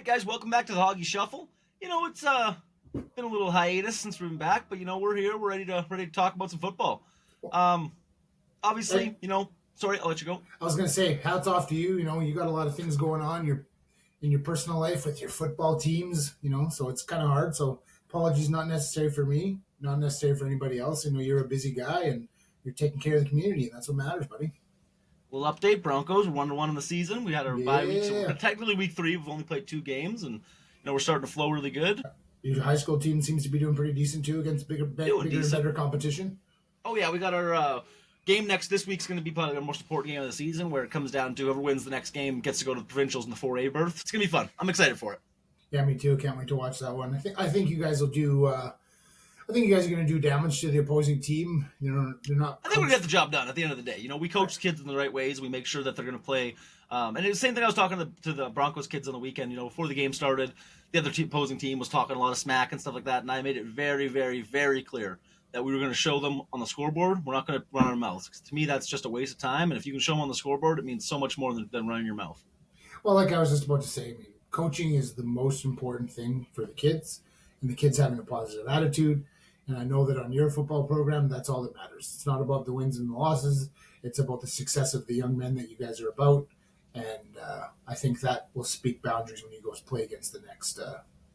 right, guys, welcome back to the Hoggie Shuffle. It's been a little hiatus since we've been back, but we're here. We're ready to talk about some football. Um, Hey, Obviously, sorry, I'll let you go. I was going to say, hats off to you. You got a lot of things going on in your personal life with your football teams. So it's kind of hard. So apologies, not necessary for me, not necessary for anybody else. You're a busy guy and you're taking care of the community, and that's what matters, buddy. We'll update Broncos. We're 1-1 in the season. We had our bye week, so we're Yeah, technically week 3. We've only played 2 games, and we're starting to flow really good. your high school team seems to be doing pretty decent too against Doing bigger and decent. better competition. Oh yeah, we got our game this week's going to be probably our most important game of the season, where it comes down to whoever wins the next game gets to go to the provincials in the 4A berth. It's going to be fun. I'm excited for it. Yeah, me too. Can't wait to watch that one. I think you guys will do. I think you guys are going to do damage to the opposing team. They're not. I think we're gonna get the job done at the end of the day. We coach kids in the right ways. We make sure that they're gonna play. And it's the same thing I was talking to the Broncos kids on the weekend. Before the game started, the other opposing team was talking a lot of smack and stuff like that, and I made it very, very, very clear that we were going to show them on the scoreboard. We're not going to run our mouths. To me, that's just a waste of time. And if you can show them on the scoreboard, it means so much more than running your mouth. Well, like I was just about to say, coaching is the most important thing for the kids, and the kids having a positive attitude. And I know that on your football program, that's all that matters. It's not about the wins and the losses. It's about the success of the young men that you guys are about. And I think that will speak boundaries when you go play against the next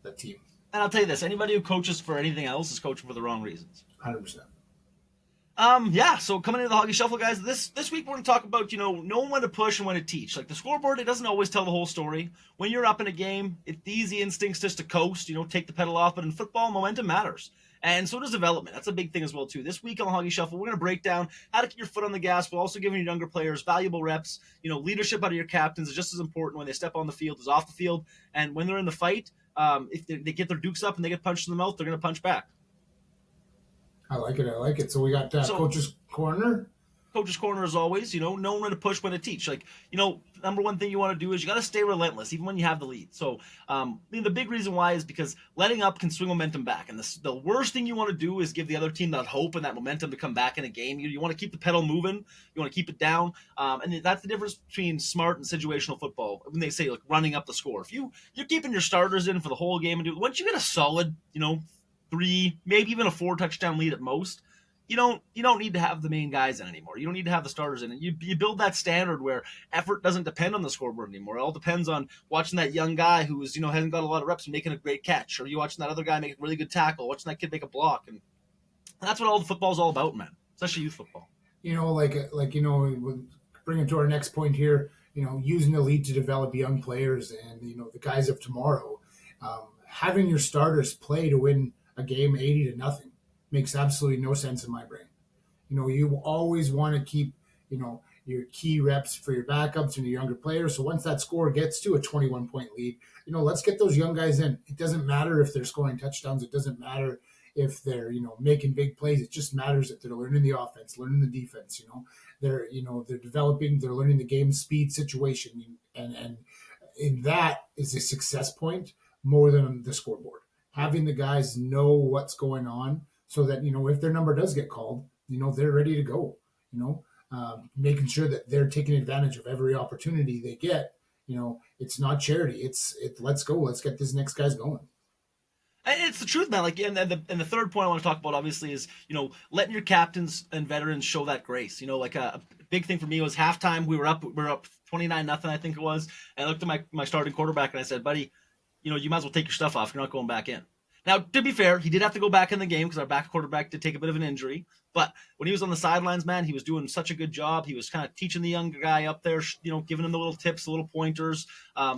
that team. And I'll tell you this: anybody who coaches for anything else is coaching for the wrong reasons. 100%. Yeah, so coming into the Hoggy Shuffle, guys, this week we're going to talk about, knowing when to push and when to teach. Like the scoreboard, it doesn't always tell the whole story. When you're up in a game, it's the easy instincts just to coast, take the pedal off. But in football, momentum matters. And so does development. That's a big thing as well, too. This week on the Hoggy Shuffle, we're going to break down how to keep your foot on the gas while also giving your younger players valuable reps. Leadership out of your captains is just as important when they step on the field as off the field. And when they're in the fight, if they get their dukes up and they get punched in the mouth, they're going to punch back. I like it. I like it. So we got Coach's Corner. Coach's Corner, as always, knowing when to push, when to teach. Number one thing you want to do is you got to stay relentless, even when you have the lead. So, the big reason why is because letting up can swing momentum back. And the worst thing you want to do is give the other team that hope and that momentum to come back in a game. You want to keep the pedal moving. You want to keep it down. And that's the difference between smart and situational football. When they say, running up the score. If you're keeping your starters in for the whole game, and once you get a solid, 3, maybe even a 4 touchdown lead at most, you don't need to have the main guys in anymore. You don't need to have the starters in. And you build that standard where effort doesn't depend on the scoreboard anymore. It all depends on watching that young guy who's, hasn't got a lot of reps and making a great catch, or you watching that other guy make a really good tackle, watching that kid make a block. And that's what all the football's all about, man, especially youth football. Bringing to our next point here, using the lead to develop young players and, the guys of tomorrow. Having your starters play to win a game 80-0 makes absolutely no sense in my brain. You always want to keep, your key reps for your backups and your younger players. So once that score gets to a 21-point lead, let's get those young guys in. It doesn't matter if they're scoring touchdowns. It doesn't matter if they're, making big plays. It just matters that they're learning the offense, learning the defense. They're developing, they're learning the game speed situation. And that is a success point more than the scoreboard. Having the guys know what's going on so that, if their number does get called, they're ready to go, making sure that they're taking advantage of every opportunity they get. It's not charity. It's let's go. Let's get this next guy's going. And it's the truth, man. And the third point I want to talk about, obviously, is, letting your captains and veterans show that grace. A big thing for me was halftime. We were up 29-0, I think it was. And I looked at my starting quarterback and I said, buddy, you might as well take your stuff off. You're not going back in. Now, to be fair, he did have to go back in the game because our back quarterback did take a bit of an injury. But when he was on the sidelines, man, he was doing such a good job. He was kind of teaching the younger guy up there, giving him the little tips, the little pointers.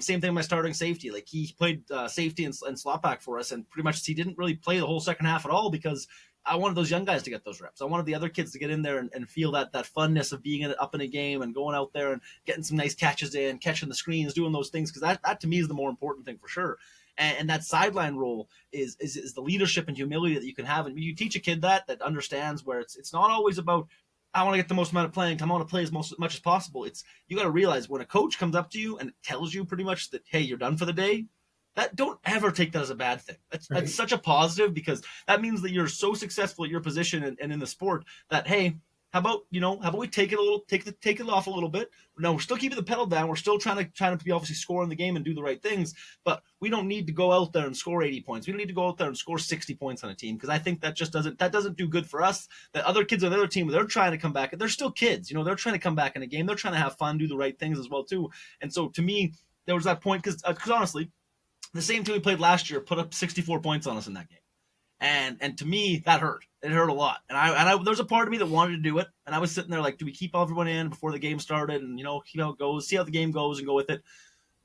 Same thing with my starting safety. He played safety and slot back for us, and pretty much he didn't really play the whole second half at all because I wanted those young guys to get those reps. I wanted the other kids to get in there and feel that funness of being up in a game and going out there and getting some nice catches in, catching the screens, doing those things, because that to me is the more important thing for sure. And that sideline role is the leadership and humility that you can have. And you teach a kid that understands where it's not always about, I want to get the most amount of playing time, I want to play as much as possible. It's, you got to realize when a coach comes up to you and tells you pretty much that, hey, you're done for the day, that don't ever take that as a bad thing. Right. That's such a positive, because that means that you're so successful at your position and in the sport that, hey, how about we take it off a little bit? No, we're still keeping the pedal down. We're still trying to be obviously score in the game and do the right things, but we don't need to go out there and score 80 points. We don't need to go out there and score 60 points on a team, because I think that just doesn't do good for us. The other kids on the other team, they're trying to come back. They're still kids, they're trying to come back in a game. They're trying to have fun, do the right things as well too. And so to me, there was that point, because honestly, the same team we played last year put up 64 points on us in that game. And to me, that hurt. It hurt a lot. And I there's a part of me that wanted to do it. And I was sitting there like, do we keep everyone in before the game started and, see how it goes, see how the game goes and go with it.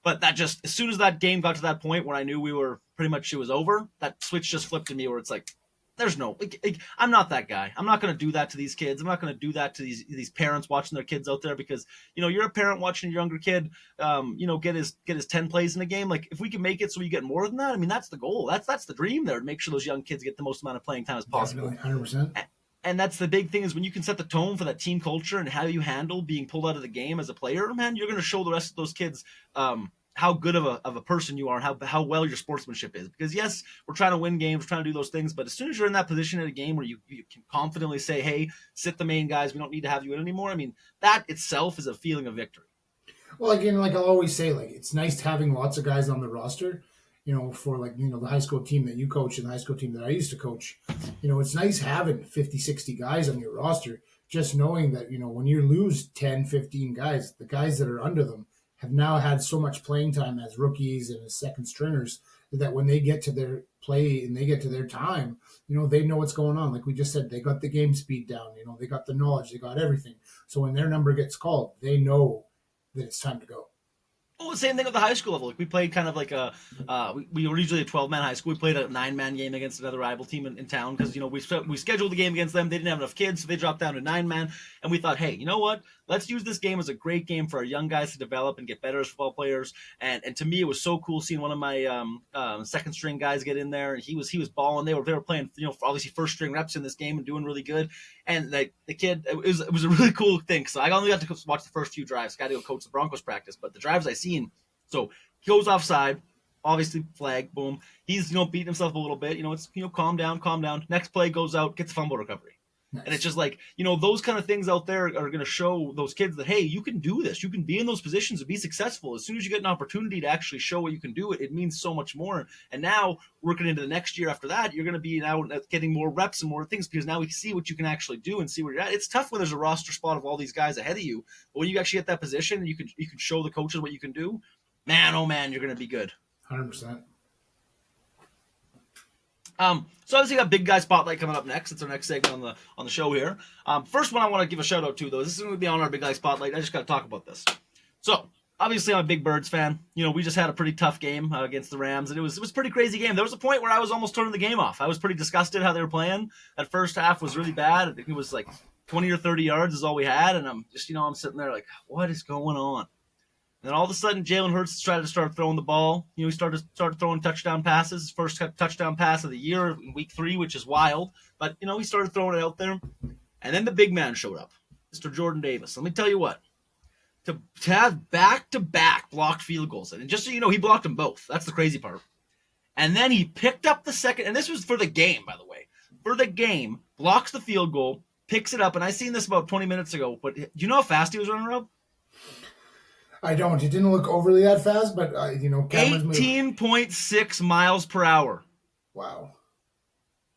But that just, as soon as that game got to that point where I knew it was over, that switch just flipped to me where it's like, there's no, I'm not that guy. I'm not going to do that to these kids. I'm not going to do that to these parents watching their kids out there, because, you're a parent watching your younger kid, get his 10 plays in a game. Like, if we can make it so you get more than that, I mean, that's the goal. That's the dream there, to make sure those young kids get the most amount of playing time as possible. Definitely, 100%. And that's the big thing, is when you can set the tone for that team culture and how you handle being pulled out of the game as a player, man, you're going to show the rest of those kids, how good of a person you are and how well your sportsmanship is. Because yes, we're trying to win games, we're trying to do those things, but as soon as you're in that position in a game where you can confidently say, hey, sit the main guys, we don't need to have you in anymore, I mean, that itself is a feeling of victory. Well, again, like I'll always say, like, it's nice having lots of guys on the roster, for the high school team that you coach and the high school team that I used to coach. It's nice having 50, 60 guys on your roster, just knowing that, when you lose 10, 15 guys, the guys that are under them have now had so much playing time as rookies and as second stringers, that when they get to their play and they get to their time, they know what's going on. Like we just said, they got the game speed down, they got the knowledge, they got everything. So when their number gets called, they know that it's time to go. Well, the same thing with the high school level. Like, we played kind of like we were usually a 12-man high school. We played a 9-man game against another rival team in town, because, we scheduled the game against them. They didn't have enough kids, so they dropped down to 9-man. And we thought, hey, you know what? Let's use this game as a great game for our young guys to develop and get better as football players. And to me, it was so cool seeing one of my second string guys get in there, and he was balling. They were playing, obviously first string reps in this game and doing really good. And like the kid, it was a really cool thing. So I only got to watch the first few drives. Got to go coach the Broncos practice, but the drives I seen. So he goes offside, obviously flag, boom. He's beating himself a little bit. It's calm down. Next play, goes out, gets a fumble recovery. Nice. And it's just like, those kind of things out there are going to show those kids that, hey, you can do this. You can be in those positions and be successful. As soon as you get an opportunity to actually show what you can do, it means so much more. And now, working into the next year after that, you're going to be now getting more reps and more things, because now we see what you can actually do and see where you're at. It's tough when there's a roster spot of all these guys ahead of you, but when you actually get that position and you can show the coaches what you can do, man, oh man, you're going to be good. 100%. So obviously, got big guy spotlight coming up next. It's our next segment on the show here. First one I want to give a shout out to, though. This is going to be on our big guy spotlight. I just got to talk about this. So obviously, I'm a big Birds fan. We just had a pretty tough game against the Rams, and it was a pretty crazy game. There was a point where I was almost turning the game off. I was pretty disgusted how they were playing. That first half was really bad. I think it was like 20 or 30 yards is all we had, and I'm just I'm sitting there like, what is going on? And then all of a sudden, Jalen Hurts tried to start throwing the ball. He started throwing touchdown passes. His first touchdown pass of the year in week 3, which is wild. But, he started throwing it out there. And then the big man showed up, Mr. Jordan Davis. Let me tell you what. To have back-to-back blocked field goals. And just so you know, he blocked them both. That's the crazy part. And then he picked up the second. And this was for the game, by the way. For the game, blocks the field goal, picks it up. And I seen this about 20 minutes ago. But do you know how fast he was running, Rob? I don't. It didn't look overly that fast, but, cameras 18.6 miles per hour. Wow.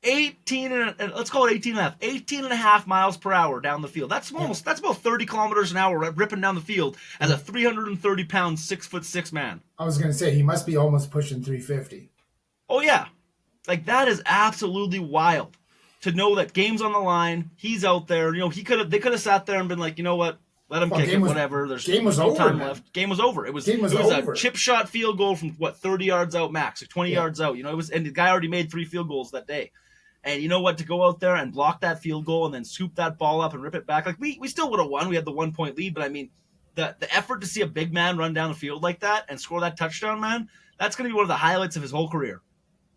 18 and let's call it 18 and a half. 18 and a half miles per hour down the field. That's about 30 kilometers an hour ripping down the field as a 330-pound, 6'6" man. I was going to say, he must be almost pushing 350. Oh, yeah. Like, that is absolutely wild. To know that game's on the line, he's out there. They could have sat there and been like, you know what? Let him kick it, whatever. There's no time left. Game was over. It was a chip shot field goal from 30 yards out max, or 20 yards out. And the guy already made 3 field goals that day. And you know what? To go out there and block that field goal and then scoop that ball up and rip it back, like we still would have won. We had the 1-point lead, but I mean, the effort to see a big man run down the field like that and score that touchdown, man, that's going to be one of the highlights of his whole career.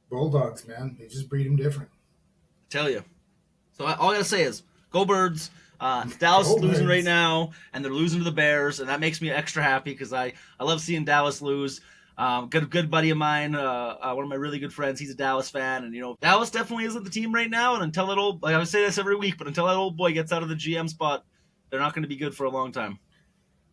Bulldogs, man, they just breed him different. I tell you. So all I gotta say is, go Birds. Dallas is losing right now, and they're losing to the Bears, and that makes me extra happy because I love seeing Dallas lose. Good buddy of mine, one of my really good friends. He's a Dallas fan, and Dallas definitely isn't the team right now. And until that old, like I say this every week, but until that old boy gets out of the GM spot, they're not going to be good for a long time.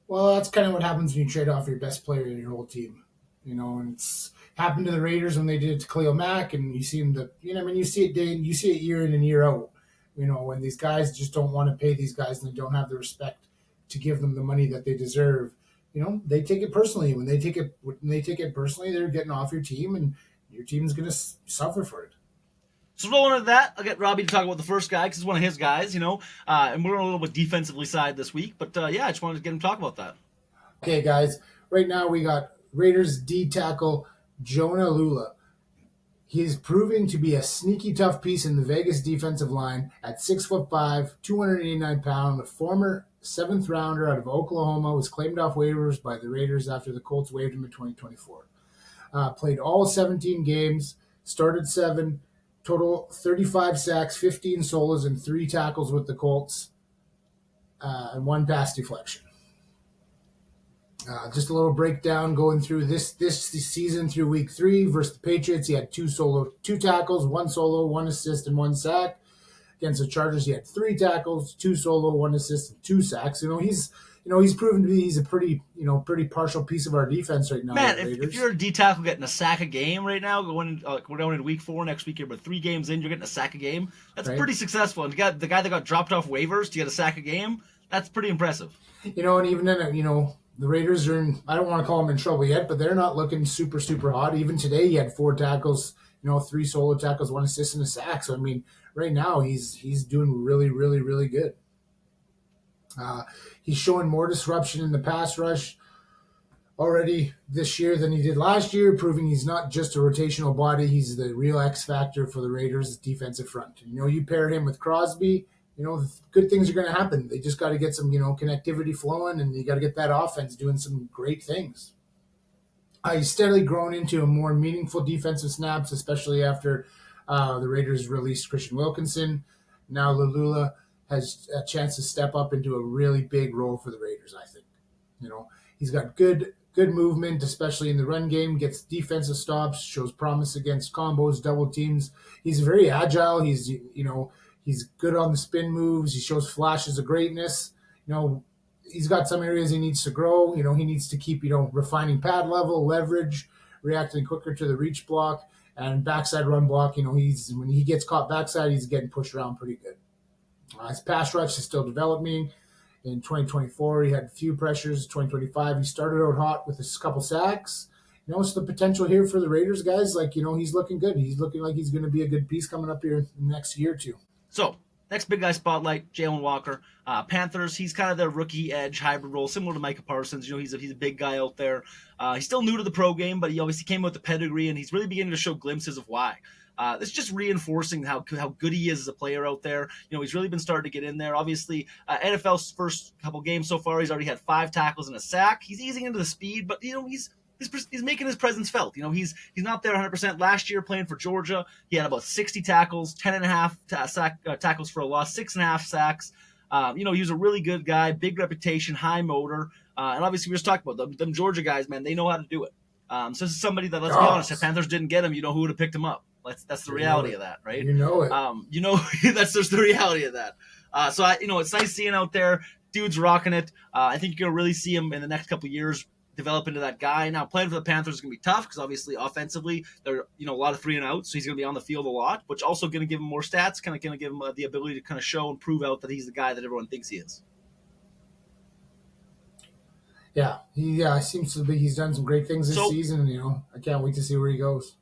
Well, that's kind of what happens when you trade off your best player in your whole team. And it's happened to the Raiders when they did it to Khalil Mack, and you see them. You see it year in and year out. When these guys just don't want to pay these guys and they don't have the respect to give them the money that they deserve. They take it personally. When they take it personally, they're getting off your team, and your team's going to suffer for it. So rolling into that, I'll get Robbie to talk about the first guy because it's one of his guys, and we're on a little bit defensively side this week. But yeah, I just wanted to get him to talk about that. Okay, guys. Right now we got Raiders D tackle Jonah Laulu. He is proving to be a sneaky tough piece in the Vegas defensive line at 6'5", 289 pounds. A former 7th rounder out of Oklahoma was claimed off waivers by the Raiders after the Colts waived him in 2024. Played all 17 games, started 7, total 35 sacks, 15 solos, and 3 tackles with the Colts, and 1 pass deflection. Just a little breakdown going through this season through week 3 versus the Patriots. He had 2 tackles, 1 solo, 1 assist, and 1 sack. Against the Chargers, he had 3 tackles, 2 solo, 1 assist, and 2 sacks. He's proven to be a pretty partial piece of our defense right now. Man, if you're a D tackle getting a sack a game right now, we're going into week 4 next week here, but 3 games in, you're getting a sack a game. That's pretty successful. And the guy that got dropped off waivers to get a sack a game, that's pretty impressive. And even then, the Raiders are in, I don't want to call them in trouble yet, but they're not looking super, super hot. Even today, he had 4 tackles, 3 solo tackles, 1 assist, and a sack. So, right now, he's doing really, really, really good. He's showing more disruption in the pass rush already this year than he did last year, proving he's not just a rotational body. He's the real X factor for the Raiders' defensive front. You pair him with Crosby, good things are going to happen. They just got to get some, connectivity flowing, and you got to get that offense doing some great things. He's steadily grown into a more meaningful defensive snaps, especially after the Raiders released Christian Wilkinson. Now Laulu has a chance to step up into a really big role for the Raiders, I think. He's got good movement, especially in the run game, gets defensive stops, shows promise against combos, double teams. He's very agile. He's good on the spin moves. He shows flashes of greatness. He's got some areas he needs to grow. He needs to keep, refining pad level, leverage, reacting quicker to the reach block, and backside run block. When he gets caught backside, he's getting pushed around pretty good. His pass rush is still developing. In 2024, he had a few pressures. 2025, he started out hot with a couple sacks. So the potential here for the Raiders, guys, he's looking good. He's looking like he's going to be a good piece coming up here in the next year or two. So, next big guy spotlight, Jalon Walker. Panthers, he's kind of the rookie edge hybrid role, similar to Micah Parsons. He's a big guy out there. He's still new to the pro game, but he obviously came with the pedigree, and he's really beginning to show glimpses of why. It's just reinforcing how good he is as a player out there. He's really been starting to get in there. Obviously, NFL's first couple games so far, he's already had 5 tackles and a sack. He's easing into the speed, but he's making his presence felt. He's not there 100%. Last year playing for Georgia, he had about 60 tackles, 10.5 tackles for a loss, 6.5 sacks. He was a really good guy, big reputation, high motor, and obviously we just talked about them Georgia guys, man. They know how to do it. So this is somebody that, let's be honest, if Panthers didn't get him, who would have picked him up. That's the reality of that, right? It. That's just the reality of that. So it's nice seeing out there. Dude's rocking it. I think you're gonna really see him in the next couple of years develop into that guy. Now, playing for the Panthers is going to be tough because obviously offensively they're a lot of 3 and outs, so he's going to be on the field a lot, which also going to give him more stats, kind of going to give him the ability to kind of show and prove out that he's the guy that everyone thinks he is. Yeah, he seems to be. He's done some great things this season, and I can't wait to see where he goes.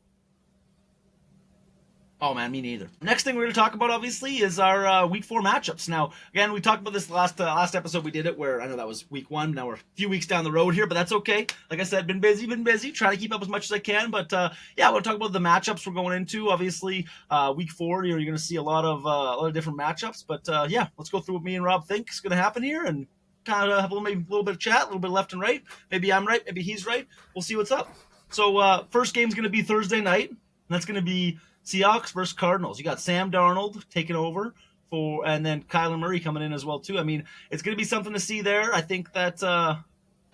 Oh, man, me neither. Next thing we're going to talk about, obviously, is our Week 4 matchups. Now, again, we talked about this last episode we did it, where I know that was Week 1. Now we're a few weeks down the road here, but that's okay. Like I said, been busy, trying to keep up as much as I can. But, yeah, I want to talk about the matchups we're going into. Obviously, Week 4, you're going to see a lot of different matchups. But, yeah, let's go through what me and Rob think is going to happen here and kind of have a little bit of chat, a little bit left and right. Maybe I'm right, maybe he's right. We'll see what's up. So, first game's going to be Thursday night, and that's going to be Seahawks versus Cardinals. You got Sam Darnold taking over and then Kyler Murray coming in as well too. It's going to be something to see there. I think that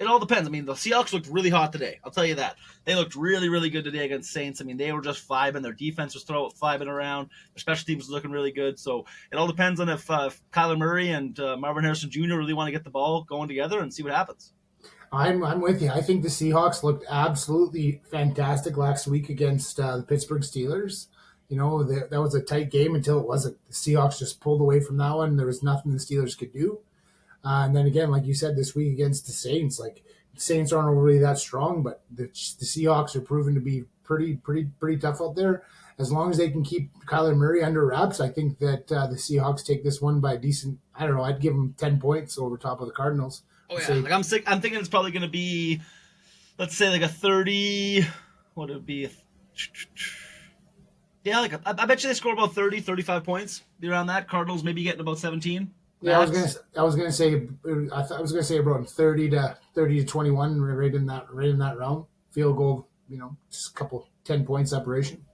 It all depends. I mean, the Seahawks looked really hot today. I'll tell you that. They looked really, really good today against Saints. I mean, they were just vibing. Their defense was vibing around. Their special teams was looking really good. So it all depends on if Kyler Murray and Marvin Harrison Jr. really want to get the ball going together and see what happens. I'm with you. I think the Seahawks looked absolutely fantastic last week against the Pittsburgh Steelers. That was a tight game until it wasn't. The Seahawks just pulled away from that one. There was nothing the Steelers could do. And then again, like you said, this week against the Saints, like the Saints aren't really that strong, but the Seahawks are proven to be pretty tough out there. As long as they can keep Kyler Murray under wraps, I think that the Seahawks take this one by a decent. I don't know. I'd give them 10 points over top of the Cardinals. Oh yeah, like I'm thinking it's probably going to be, let's say like a 30. What would it be? Yeah, I bet you they score about 30, 35 points. Be around that. Cardinals maybe getting about 17. Yeah, I was gonna say around 30 to 21, right in that realm. Field goal, just a couple 10 point separation.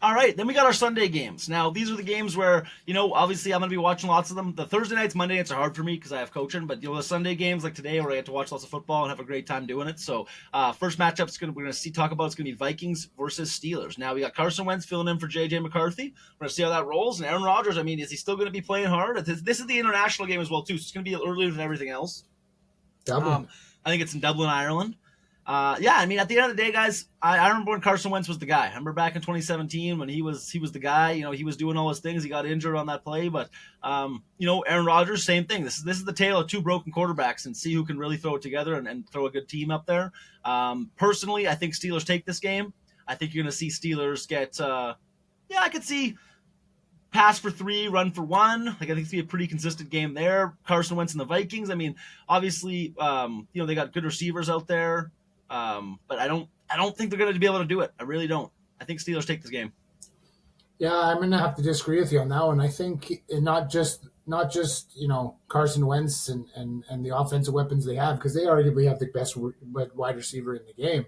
All right, then we got our Sunday games. Now, these are the games where, obviously I'm going to be watching lots of them. The Thursday nights, Monday nights are hard for me because I have coaching, but, the Sunday games like today where I get to watch lots of football and have a great time doing it. So, first matchup we're going to talk about is going to be Vikings versus Steelers. Now, we got Carson Wentz filling in for J.J. McCarthy. We're going to see how that rolls. And Aaron Rodgers, I mean, is he still going to be playing hard? This is the international game as well, too, so it's going to be earlier than everything else. Dublin. I think it's in Dublin, Ireland. Yeah, I mean, at the end of the day, guys, I remember when Carson Wentz was the guy. I remember back in 2017 when he was the guy. He was doing all his things. He got injured on that play, but Aaron Rodgers, same thing. This is the tale of two broken quarterbacks, and see who can really throw it together and throw a good team up there. Personally, I think Steelers take this game. I think you're going to see Steelers get. I could see pass for 3, run for 1. Like I think it's gonna be a pretty consistent game there. Carson Wentz and the Vikings. I mean, obviously, they got good receivers out there. But I don't think they're going to be able to do it. I really don't. I think Steelers take this game. Yeah, I'm going to have to disagree with you on that one. I think not just Carson Wentz and the offensive weapons they have, because they arguably have the best wide receiver in the game,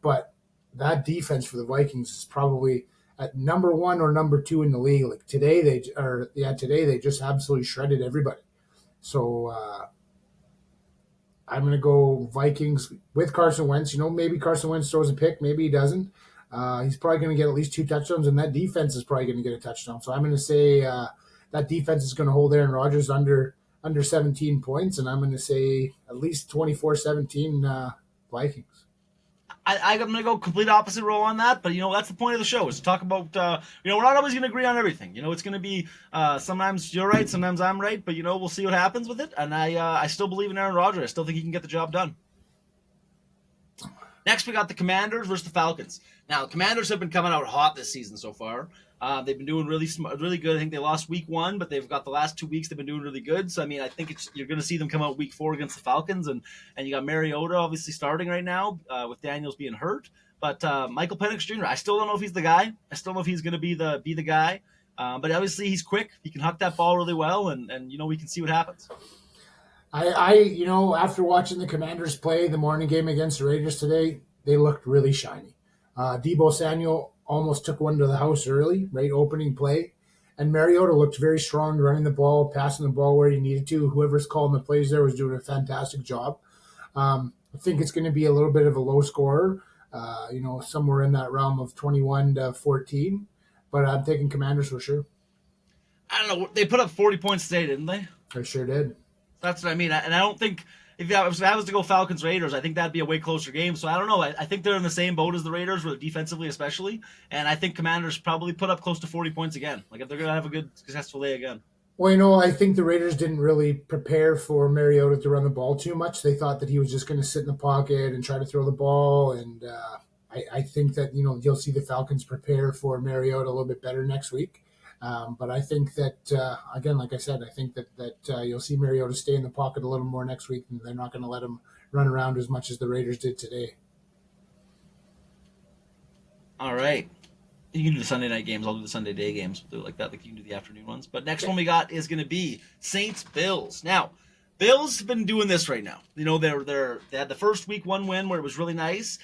but that defense for the Vikings is probably at number 1 or number 2 in the league. Like today they just absolutely shredded everybody. So I'm going to go Vikings with Carson Wentz. Maybe Carson Wentz throws a pick. Maybe he doesn't. He's probably going to get at least 2 touchdowns, and that defense is probably going to get a touchdown. So I'm going to say that defense is going to hold Aaron Rodgers under 17 points, and I'm going to say at least 24-17 Vikings. I'm going to go complete opposite role on that, but that's the point of the show is to talk about. We're not always going to agree on everything. It's going to be sometimes you're right, sometimes I'm right, but we'll see what happens with it. And I still believe in Aaron Rodgers. I still think he can get the job done. Next, we got the Commanders versus the Falcons. Now, the Commanders have been coming out hot this season so far. They've been doing really good. I think they lost week 1, but they've got the last 2 weeks they've been doing really good. So, I mean, I think you're going to see them come out week 4 against the Falcons. And you got Mariota obviously starting right now with Daniels being hurt. But Michael Penix Jr., I still don't know if he's the guy. I still don't know if he's going to be the guy. But obviously he's quick. He can huck that ball really well. And we can see what happens. After watching the Commanders play the morning game against the Raiders today, they looked really shiny. Deebo Samuel almost took one to the house early, right, opening play. And Mariota looked very strong running the ball, passing the ball where he needed to. Whoever's calling the plays there was doing a fantastic job. I think it's going to be a little bit of a low scorer, somewhere in that realm of 21-14. But I'm taking Commanders for sure. I don't know. They put up 40 points today, didn't they? They sure did. That's what I mean. And I don't think if I was to go Falcons Raiders, I think that'd be a way closer game. So I don't know. I think they're in the same boat as the Raiders, defensively especially. And I think Commanders probably put up close to 40 points again. Like if they're going to have a good, successful day again. Well, I think the Raiders didn't really prepare for Mariota to run the ball too much. They thought that he was just going to sit in the pocket and try to throw the ball. And I think that, you'll see the Falcons prepare for Mariota a little bit better next week. But I think that, again, like I said, I think that you'll see Mariota stay in the pocket a little more next week, and they're not going to let him run around as much as the Raiders did today. All right. You can do the Sunday night games. I'll do the Sunday day games. We'll do it like that. Like you can do the afternoon ones. But next one we got is going to be Saints-Bills. Now, Bills have been doing this right now. They had the first week 1 win where it was really nice.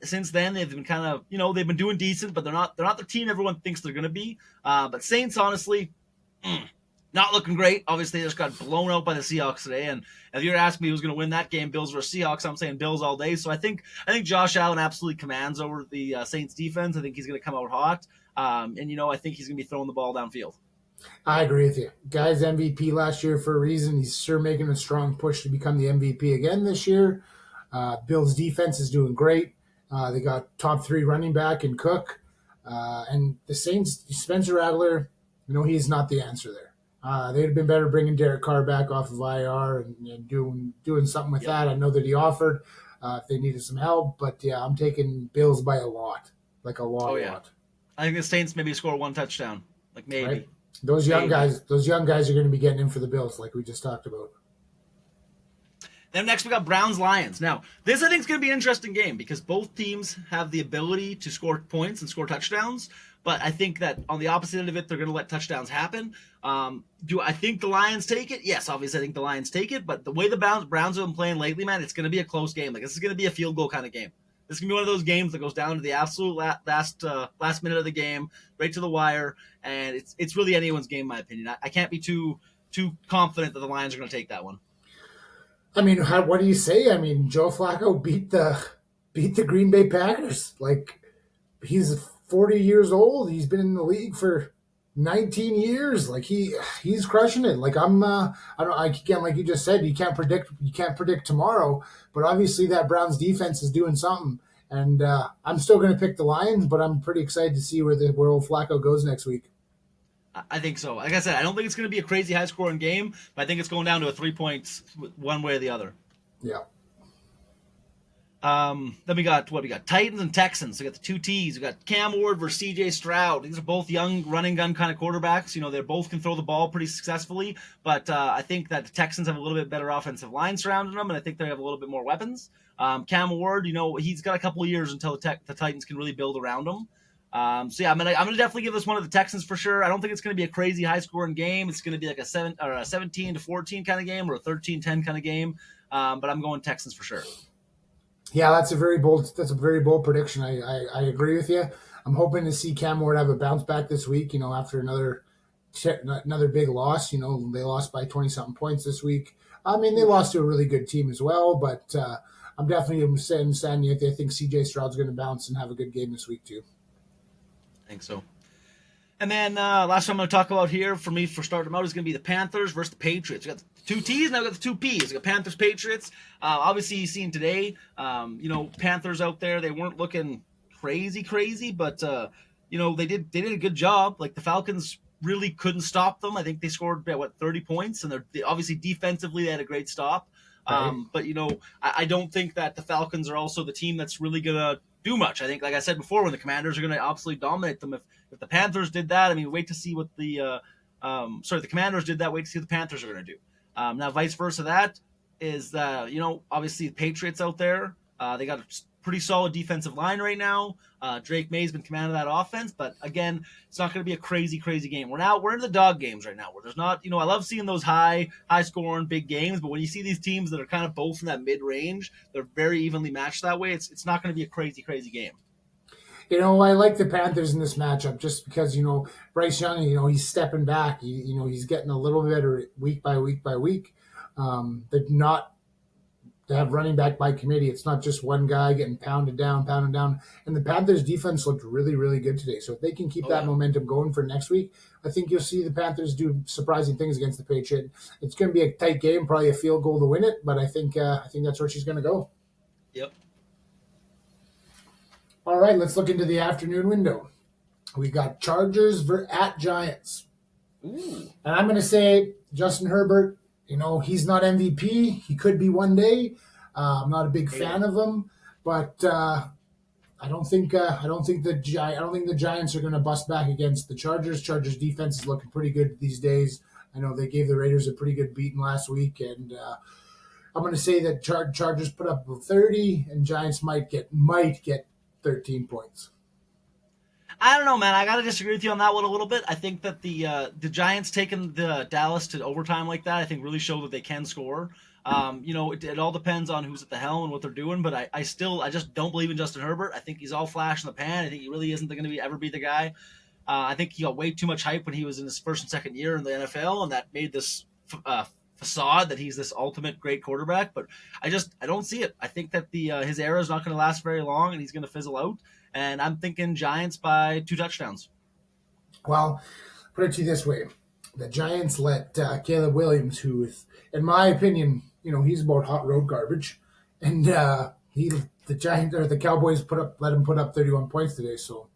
Since then they've been kind of they've been doing decent, but they're not the team everyone thinks they're going to be. But Saints, honestly, not looking great. Obviously, they just got blown out by the Seahawks today. And if you're asking me who's going to win that game, Bills versus Seahawks, I'm saying Bills all day. So I think Josh Allen absolutely commands over the Saints defense. I think he's going to come out hot. And I think he's going to be throwing the ball downfield. I agree with you. Guy's MVP last year for a reason. He's sure making a strong push to become the MVP again this year. Bills defense is doing great. They got top 3 running back in Cook. And the Saints, Spencer Rattler, he's not the answer there. They'd have been better bringing Derek Carr back off of IR and doing something with that. I know that he offered if they needed some help, but yeah, I'm taking Bills by a lot, like a lot. Oh yeah, I think the Saints maybe score 1 touchdown, like maybe. Right? Those young guys are going to be getting in for the Bills, like we just talked about. Then next we got Browns-Lions. Now, this I think is going to be an interesting game because both teams have the ability to score points and score touchdowns. But I think that on the opposite end of it, they're going to let touchdowns happen. Do I think the Lions take it? Yes, obviously I think the Lions take it. But the way the Browns have been playing lately, man, it's going to be a close game. Like this is going to be a field goal kind of game. This is going to be one of those games that goes down to the absolute last minute of the game, right to the wire. And it's really anyone's game, in my opinion. I can't be too confident that the Lions are going to take that one. I mean, what do you say? I mean, Joe Flacco beat the Green Bay Packers. Like, he's 40 years old. He's been in the league for 19 years. Like he's crushing it. Like I can't, like you just said, you can't predict tomorrow. But obviously that Browns defense is doing something. And I'm still going to pick the Lions, but I'm pretty excited to see where old Flacco goes next week. I think so. Like I said, I don't think it's going to be a crazy high-scoring game, but I think it's going down to a 3 points one way or the other. Yeah. Then we got Titans and Texans. We got the 2 T's. We got Cam Ward versus C.J. Stroud. These are both young running gun kind of quarterbacks. They both can throw the ball pretty successfully, but I think that the Texans have a little bit better offensive line surrounding them, and I think they have a little bit more weapons. Cam Ward, he's got a couple of years until the Titans can really build around him. So yeah, I'm gonna definitely give this one to the Texans for sure. I don't think it's gonna be a crazy high scoring game. It's gonna be like a 17-14 kind of game or a 13-10 kind of game. But I'm going Texans for sure. Yeah, that's a very bold prediction. I agree with you. I'm hoping to see Cam Ward have a bounce back this week. After another big loss. They lost by 20-something points this week. I mean, they lost to a really good team as well, but I'm definitely saying I think C.J. Stroud's going to bounce and have a good game this week too. I think so. And then last one I'm going to talk about here for me for starting them out is going to be the Panthers versus the Patriots. We got the 2 T's, now we got the 2 P's. We got Panthers, Patriots. Obviously, you've seen today, Panthers out there, they weren't looking crazy, but they did a good job. Like the Falcons really couldn't stop them. I think they scored 30 points, and they obviously defensively they had a great stop. But I don't think that the Falcons are also the team that's really gonna do much. I think, like I said before, when the Commanders are gonna absolutely dominate them. If the Panthers did that, I mean, wait to see what the Commanders did that. Wait to see what the Panthers are gonna do. Now, vice versa, that is obviously the Patriots out there. They got a pretty solid defensive line right now. Drake May's been commanding that offense, but again, it's not going to be a crazy game. We're in the dog games right now, where there's not, I love seeing those high scoring big games, but when you see these teams that are kind of both in that mid range, they're very evenly matched that way. It's not going to be a crazy game. I like the Panthers in this matchup just because, Bryce Young, he's stepping back. He's getting a little better week by week. They have running back by committee. It's not just one guy getting pounded down. And the Panthers defense looked really, really good today. So if they can keep that momentum going for next week, I think you'll see the Panthers do surprising things against the Patriots. It's going to be a tight game, probably a field goal to win it, but I think that's where she's going to go. Yep. All right, let's look into the afternoon window. We got Chargers at Giants. Ooh. And I'm going to say Justin Herbert, he's not MVP. He could be one day. I'm not a big fan of him, but I don't think the Giants are going to bust back against the Chargers. Chargers defense is looking pretty good these days. I know they gave the Raiders a pretty good beating last week, and I'm going to say that Chargers put up 30, and Giants might get 13 points. I don't know, man. I gotta disagree with you on that one a little bit. I think that the Giants taking the Dallas to overtime like that, I think really show that they can score. It all depends on who's at the helm and what they're doing. But I just don't believe in Justin Herbert. I think he's all flash in the pan. I think he really isn't going to ever be the guy. I think he got way too much hype when he was in his first and second year in the NFL, and that made this facade that he's this ultimate great quarterback. But I don't see it. I think that the his era is not going to last very long, and he's going to fizzle out. And I'm thinking Giants by 2 touchdowns. Well, put it to you this way: the Giants let Caleb Williams, who is, in my opinion, he's about hot road garbage, and the Giants or the Cowboys let him put up 31 points today. So,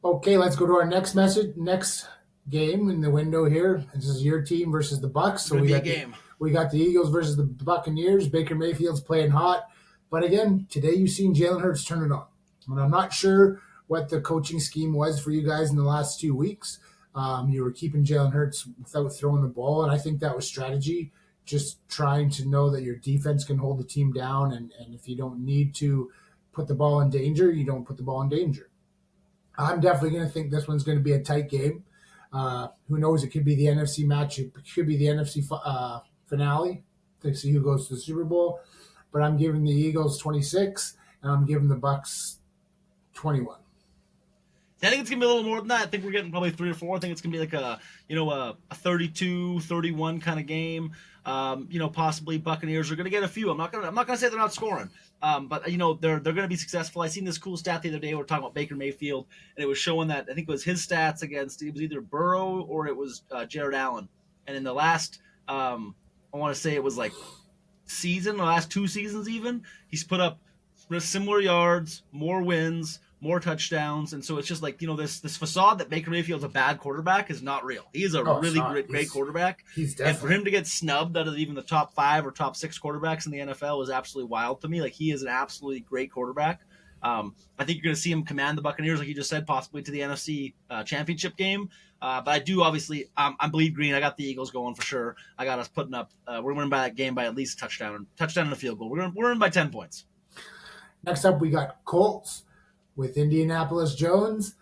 okay, let's go to our next game in the window here. This is your team versus the Bucks. So we got the Eagles versus the Buccaneers. Baker Mayfield's playing hot, but again, today you've seen Jalen Hurts turn it on, and I'm not sure what the coaching scheme was for you guys in the last 2 weeks. You were keeping Jalen Hurts without throwing the ball, and I think that was strategy, just trying to know that your defense can hold the team down, and if you don't need to put the ball in danger, you don't put the ball in danger. I'm definitely going to think this one's going to be a tight game. Who knows? It could be the NFC match. It could be the NFC finale to see who goes to the Super Bowl. But I'm giving the Eagles 26, and I'm giving the Bucks 21. I think it's gonna be a little more than that. I think we're getting probably 3 or 4. I think it's gonna be like a 32-31 kind of game. Possibly Buccaneers are gonna get a few. I'm not gonna say they're not scoring. But they're gonna be successful. I seen this cool stat the other day. We were talking about Baker Mayfield, and it was showing that I think it was his stats against it was either Burrow or it was Jared Allen. And in the last, I want to say it was like the last 2 seasons even, he's put up similar yards, more wins, more touchdowns, and so it's just like this facade that Baker Mayfield's a bad quarterback is not real. He is a great quarterback. He's definitely. And for him to get snubbed out of even the top 5 or top 6 quarterbacks in the NFL is absolutely wild to me. Like, he is an absolutely great quarterback. I think you're going to see him command the Buccaneers, like you just said, possibly to the NFC Championship game. But I do obviously, I'm bleed green. I got the Eagles going for sure. I got us putting up. We're winning by that game by at least a touchdown and a field goal. We're in by 10 points. Next up, we got Colts with Indianapolis Jones,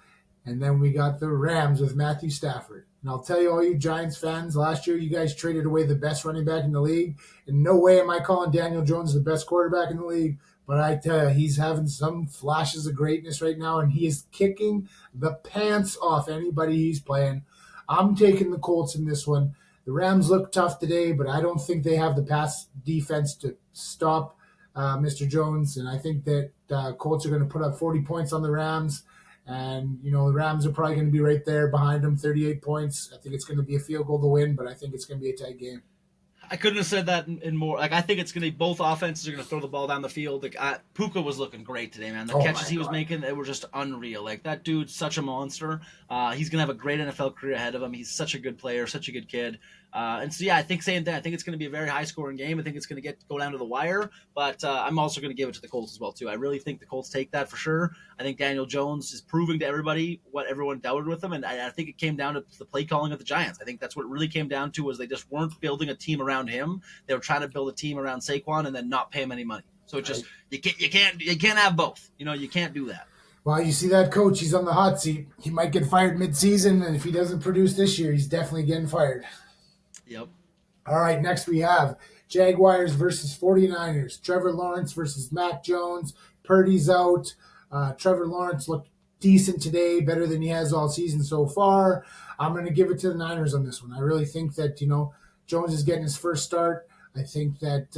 and then we got the Rams with Matthew Stafford. And I'll tell you, all you Giants fans, last year you guys traded away the best running back in the league. In no way am I calling Daniel Jones the best quarterback in the league, but I tell you, he's having some flashes of greatness right now, and he is kicking the pants off anybody he's playing. I'm taking the Colts in this one. The Rams look tough today, but I don't think they have the pass defense to stop Mr. Jones, and I think that Colts are going to put up 40 points on the Rams, and the Rams are probably going to be right there behind them, 38 points. I think it's going to be a field goal to win, but I think it's going to be a tight game. I couldn't have said that in more. Like, I think it's going to be both offenses are going to throw the ball down the field. Like, Puka was looking great today, man. The catches he was making, they were just unreal. Like, that dude's such a monster. He's going to have a great NFL career ahead of him. He's such a good player, such a good kid. And so, yeah, I think same thing. I think it's going to be a very high-scoring game. I think it's going to go down to the wire. But I'm also going to give it to the Colts as well, too. I really think the Colts take that for sure. I think Daniel Jones is proving to everybody what everyone doubted with him. And I think it came down to the play calling of the Giants. I think that's what it really came down to was they just weren't building a team around him. They were trying to build a team around Saquon and then not pay him any money. So it just you can't have both. You can't do that. Well, you see that coach, he's on the hot seat. He might get fired mid-season, and if he doesn't produce this year, he's definitely getting fired. Yep. All right, next we have Jaguars versus 49ers. Trevor Lawrence versus Mac Jones. Purdy's out. Trevor Lawrence looked decent today, better than he has all season so far. I'm going to give it to the Niners on this one. I really think that, Jones is getting his first start. I think that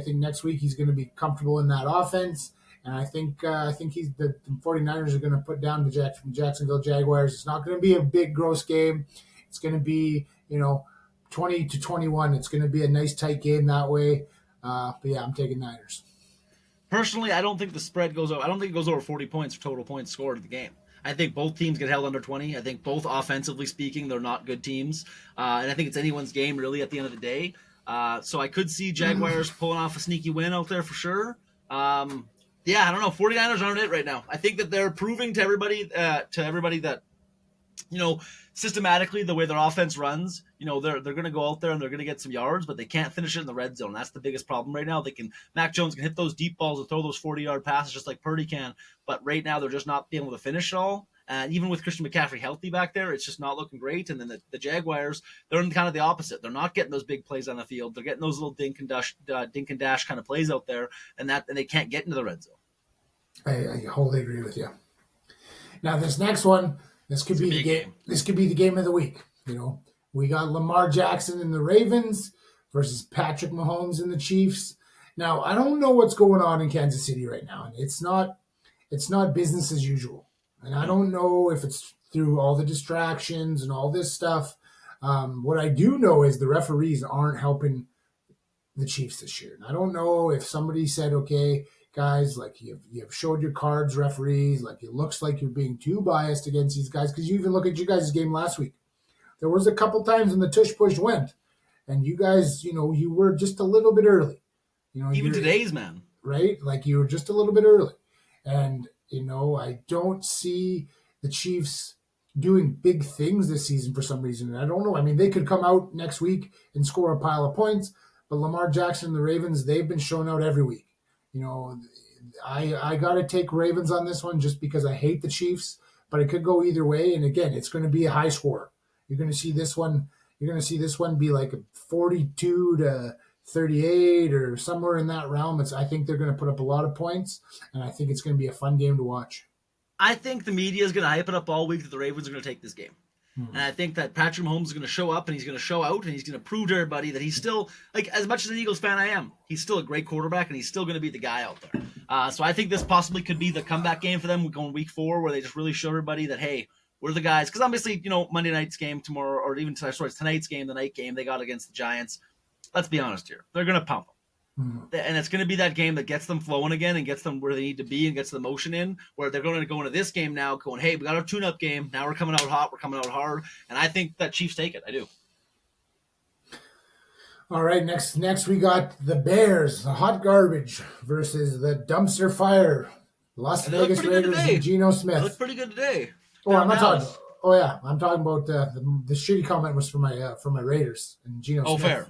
next week he's going to be comfortable in that offense. And I think the 49ers are going to put down the Jacksonville Jaguars. It's not going to be a big, gross game. It's going to be, 20-21. It's going to be a nice, tight game that way. But yeah, I'm taking Niners. Personally, I don't think the spread goes over. I don't think it goes over 40 points for total points scored in the game. I think both teams get held under 20. I think both, offensively speaking, they're not good teams. And I think it's anyone's game, really, at the end of the day. So I could see Jaguars pulling off a sneaky win out there for sure. Yeah, I don't know. 49ers aren't it right now. I think that they're proving to everybody that, systematically the way their offense runs, they're going to go out there and they're going to get some yards, but they can't finish it in the red zone. That's the biggest problem right now. Mac Jones can hit those deep balls and throw those 40-yard passes just like Purdy can, but right now they're just not being able to finish it all. And even with Christian McCaffrey healthy back there, it's just not looking great. And then the Jaguars, they're in kind of the opposite. They're not getting those big plays on the field. They're getting those little dink and dash kind of plays out there, and they can't get into the red zone. I wholly agree with you. Now this next one, this could It's be gonna the be a game. game. This could be the game of the week. You know, we got Lamar Jackson and the Ravens versus Patrick Mahomes and the Chiefs. Now I don't know what's going on in Kansas City right now, and it's not business as usual. And I No. don't know if it's through all the distractions and all this stuff. What I do know is the referees aren't helping the Chiefs this year. And I don't know if somebody said, okay, guys, like you've showed your cards, referees, like it looks like you're being too biased against these guys. Because you even look at your guys' game last week. There was a couple times when the tush push went, and you guys, you were just a little bit early. Even You're today's man. right, like you were just a little bit early, and I don't see the Chiefs doing big things this season for some reason. And I don't know. I mean, they could come out next week and score a pile of points, but Lamar Jackson and the Ravens, they've been showing out every week. You know, I got to take Ravens on this one just because I hate the Chiefs, but it could go either way. And again, it's going to be a high score. You're going to see this one. You're going to see this one be like a 42 to 38 or somewhere in that realm. I think they're going to put up a lot of points, and I think it's going to be a fun game to watch. I think the media is going to hype it up all week that the Ravens are going to take this game. And I think that Patrick Mahomes is going to show up and he's going to show out and he's going to prove to everybody that he's still, like, as much as an Eagles fan I am, he's still a great quarterback and he's still going to be the guy out there. So I think this possibly could be the comeback game for them going week 4 where they just really show everybody that, hey, we're the guys. Because obviously, Monday night's game tomorrow, or even, tonight's game, the night game they got against the Giants. Let's be honest here. They're going to pump them. And it's going to be that game that gets them flowing again and gets them where they need to be and gets the motion in, where they're going to go into this game now going, hey, we got our tune-up game. Now we're coming out hot. We're coming out hard. And I think that Chiefs take it. I do. All right, next we got the Bears, the hot garbage, versus the dumpster fire, Las And they look Vegas pretty good Raiders today. and Geno They Smith. look pretty good today. Oh, I'm not Dallas. talking. Oh yeah, I'm talking about the shitty comment was for my Raiders and Geno Oh, Smith. fair.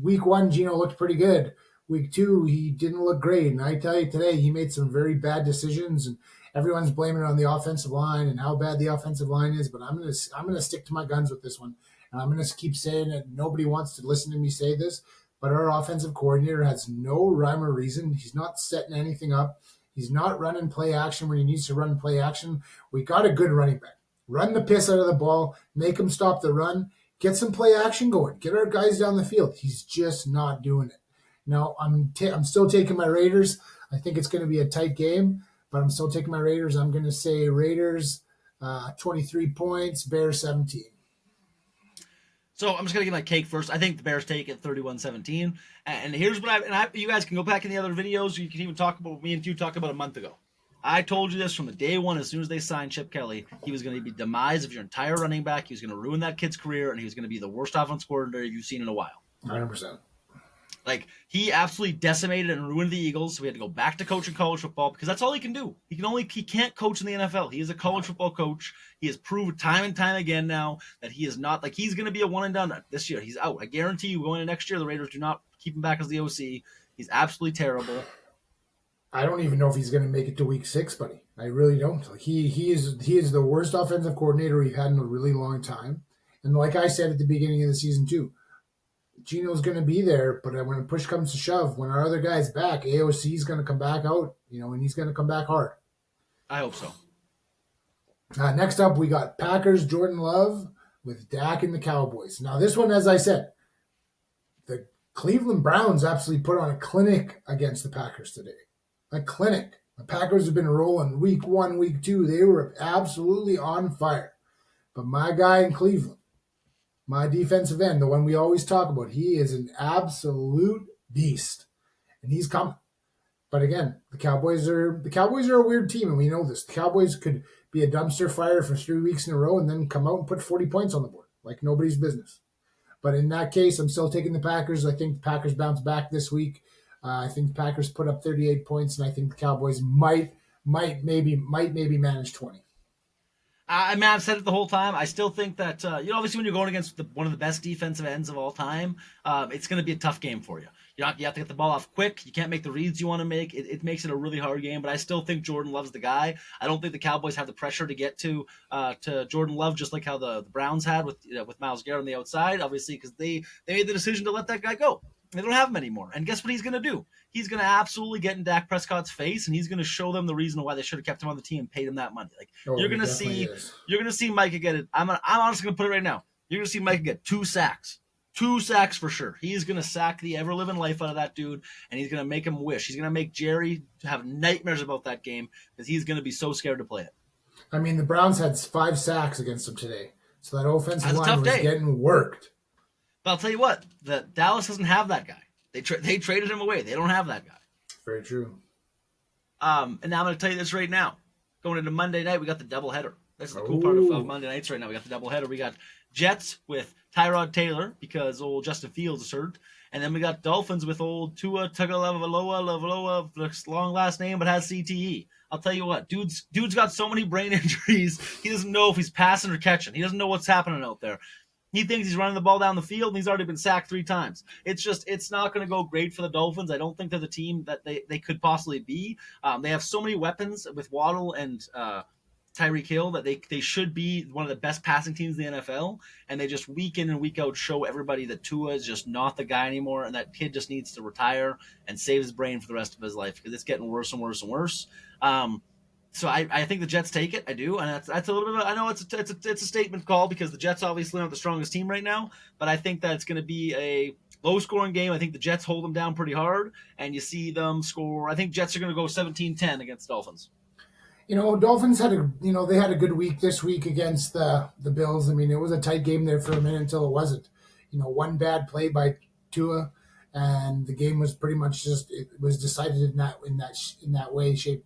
Week 1 Geno looked pretty good. Week 2 he didn't look great, and I tell you today he made some very bad decisions, and everyone's blaming it on the offensive line and how bad the offensive line is. But I'm gonna stick to my guns with this one, and I'm gonna keep saying it. Nobody wants to listen to me say this, but our offensive coordinator has no rhyme or reason. He's not setting anything up. He's not running play action when he needs to run play action. We got a good running back. Run the piss out of the ball, make him stop the run, get some play action going, get our guys down the field. He's just not doing it. Now, I'm still taking my Raiders. I think it's going to be a tight game, but I'm still taking my Raiders. I'm going to say Raiders 23 points, Bears 17. So I'm just going to get my cake first. I think the Bears take it 31-17. And here's what you guys can go back in the other videos. You can even talk about what me and you talked about a month ago. I told you this from the day one. As soon as they signed Chip Kelly, he was going to be demise of your entire running back. He was going to ruin that kid's career, and he was going to be the worst offensive coordinator you've seen in a while. 100%. Like, he absolutely decimated and ruined the Eagles. So we had to go back to coaching college football because that's all he can do. He can't coach in the NFL. He is a college football coach. He has proved time and time again now that he is not, like, he's going to be a one and done this year. He's out. I guarantee you going into next year, the Raiders do not keep him back as the OC. He's absolutely terrible. I don't even know if he's going to make it to week 6, buddy. I really don't. Like he is the worst offensive coordinator we've had in a really long time. And like I said at the beginning of the season too, Geno's going to be there, but when push comes to shove, when our other guy's back, AOC is going to come back out, and he's going to come back hard. I hope so. Next up, we got Packers, Jordan Love with Dak and the Cowboys. Now, this one, as I said, the Cleveland Browns absolutely put on a clinic against the Packers today. A clinic. The Packers have been rolling week 1, week 2. They were absolutely on fire. But my guy in Cleveland, my defensive end, the one we always talk about, he is an absolute beast. And he's coming. But again, the Cowboys are a weird team, and we know this. The Cowboys could be a dumpster fire for 3 weeks in a row and then come out and put 40 points on the board, like nobody's business. But in that case, I'm still taking the Packers. I think the Packers bounce back this week. I think the Packers put up 38 points, and I think the Cowboys might maybe manage 20. I mean, I've said it the whole time. I still think that, obviously when you're going against one of the best defensive ends of all time, it's going to be a tough game for you. You have to get the ball off quick. You can't make the reads you want to make. It makes it a really hard game, but I still think Jordan Love's the guy. I don't think the Cowboys have the pressure to get to Jordan Love, just like how the Browns had with Myles Garrett on the outside, obviously, because they made the decision to let that guy go. They don't have him anymore. And guess what he's going to do? He's going to absolutely get in Dak Prescott's face, and he's going to show them the reason why they should have kept him on the team and paid him that money. Like you're going to see Micah get it. I'm honestly going to put it right now. You're going to see Micah get 2 sacks. 2 sacks for sure. He's going to sack the ever-living life out of that dude, and he's going to make him wish. He's going to make Jerry have nightmares about that game because he's going to be so scared to play it. I mean, the Browns had 5 sacks against them today. So that offensive line was getting worked. But I'll tell you what, Dallas doesn't have that guy. They traded him away. They don't have that guy. Very true. And now I'm going to tell you this right now. Going into Monday night, we got the doubleheader. This is the cool part of Monday nights right now. We got the doubleheader. We got Jets with Tyrod Taylor because old Justin Fields is hurt. And then we got Dolphins with old Tua Tagovailoa, long last name, but has CTE. I'll tell you what, dude's got so many brain injuries, he doesn't know if he's passing or catching. He doesn't know what's happening out there. He thinks he's running the ball down the field, and he's already been sacked 3 times. It's not going to go great for the Dolphins. I don't think they're the team that they could possibly be. They have so many weapons with Waddle and Tyreek Hill that they should be one of the best passing teams in the NFL, and they just week in and week out show everybody that Tua is just not the guy anymore, and that kid just needs to retire and save his brain for the rest of his life because it's getting worse and worse and worse. So I think the Jets take it. I do, and that's a little bit. I know it's a statement call because the Jets obviously aren't the strongest team right now, but I think that it's going to be a low-scoring game. I think the Jets hold them down pretty hard, and you see them score. I think Jets are going to go 17-10 against Dolphins. Dolphins had a good week this week against the Bills. I mean, it was a tight game there for a minute until it wasn't. One bad play by Tua, and the game was pretty much it was decided in that way shape.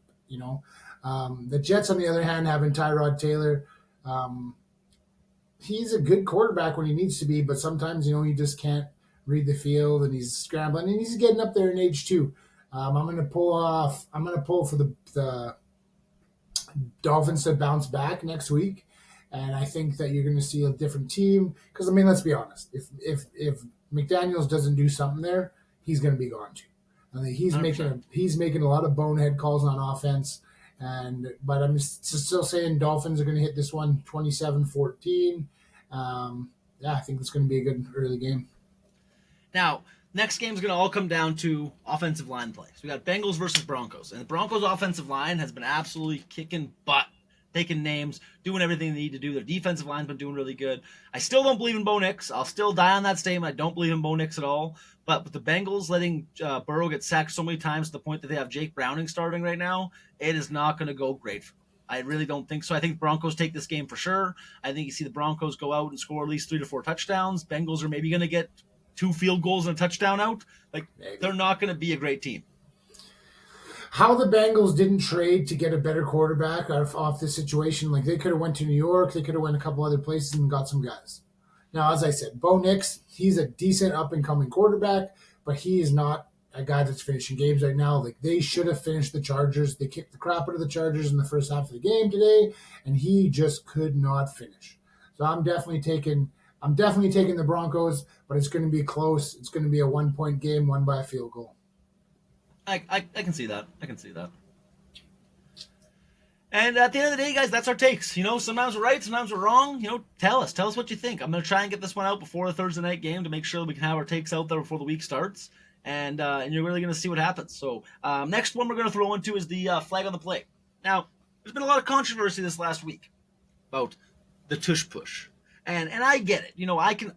The Jets, on the other hand, having Tyrod Taylor, he's a good quarterback when he needs to be, but sometimes he just can't read the field, and he's scrambling, and he's getting up there in age too. I'm going to pull for the Dolphins to bounce back next week, and I think that you're going to see a different team. Because let's be honest, if McDaniels doesn't do something there, he's going to be gone too. I think he's making a lot of bonehead calls on offense, but I'm still saying Dolphins are going to hit this one 27-14. I think it's going to be a good early game. Now, next game is going to all come down to offensive line play. So we got Bengals versus Broncos. And the Broncos offensive line has been absolutely kicking butt, taking names, doing everything they need to do. Their defensive line's been doing really good. I still don't believe in Bo Nix. I'll still die on that statement. I don't believe in Bo Nix at all. But with the Bengals letting Burrow get sacked so many times to the point that they have Jake Browning starting right now, it is not going to go great for them. I really don't think so. I think Broncos take this game for sure. I think you see the Broncos go out and score at least 3 to 4 touchdowns. Bengals are maybe going to get 2 field goals and a touchdown out. They're not going to be a great team. How the Bengals didn't trade to get a better quarterback off this situation, they could have went to New York, they could have went a couple other places and got some guys. Now, as I said, Bo Nix, he's a decent up-and-coming quarterback, but he is not a guy that's finishing games right now. They should have finished the Chargers. They kicked the crap out of the Chargers in the first half of the game today, and he just could not finish. So I'm definitely taking the Broncos, but it's going to be close. It's going to be a 1-point game, won by a field goal. I can see that. I can see that. And at the end of the day, guys, that's our takes. Sometimes we're right, sometimes we're wrong. Tell us what you think. I'm going to try and get this one out before the Thursday night game to make sure that we can have our takes out there before the week starts. And you're really going to see what happens. So next one we're going to throw into is the flag on the play. Now, there's been a lot of controversy this last week about the Tush Push. And I get it.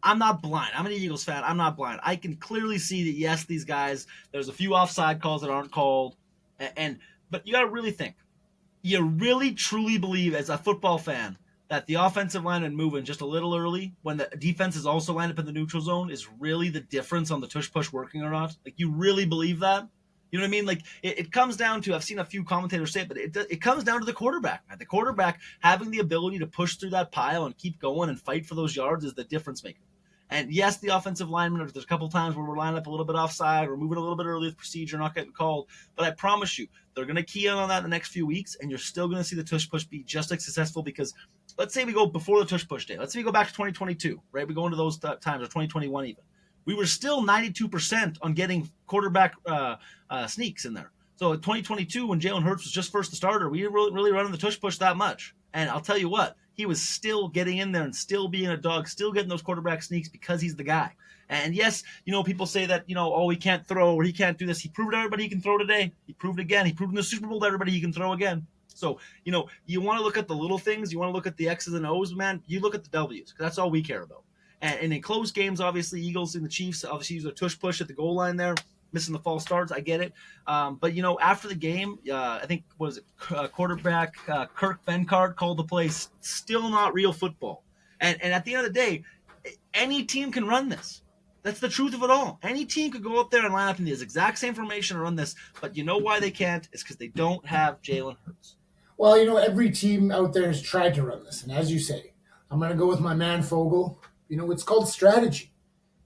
I'm not blind. I'm an Eagles fan. I'm not blind. I can clearly see that, yes, these guys, there's a few offside calls that aren't called. But you got to really think. You really, truly believe as a football fan that the offensive line and moving just a little early when the defense is also lined up in the neutral zone is really the difference on the Tush Push working or not? You really believe that? You know what I mean? It comes down to, I've seen a few commentators say it, but it comes down to the quarterback. The quarterback having the ability to push through that pile and keep going and fight for those yards is the difference maker. And yes, the offensive linemen, there's a couple times where we're lining up a little bit offside, we're moving a little bit early with procedure, not getting called. But I promise you, they're going to key in on that in the next few weeks, and you're still going to see the Tush Push be just as successful because let's say we go before the Tush Push day. Let's say we go back to 2022, right? We go into those times, or 2021 even. We were still 92% on getting quarterback sneaks in there. So in 2022, when Jalen Hurts was just first the starter, we were really running the Tush Push that much. And I'll tell you what, he was still getting in there and still being a dog, still getting those quarterback sneaks because he's the guy. And yes, people say that, oh, he can't throw or he can't do this. He proved to everybody he can throw today. He proved again. He proved in the Super Bowl to everybody he can throw again. So, you want to look at the little things. You want to look at the X's and O's, man. You look at the W's because that's all we care about. And in close games, obviously, Eagles and the Chiefs, obviously, use a tush push at the goal line there, missing the false starts. I get it. But, after the game, I think, quarterback Kirk Benkart called the play still not real football. And at the end of the day, any team can run this. That's the truth of it all. Any team could go up there and line up in the exact same formation and run this. But you know why they can't? It's because they don't have Jalen Hurts. Well, every team out there has tried to run this. And as you say, I'm going to go with my man Fogel. It's called strategy.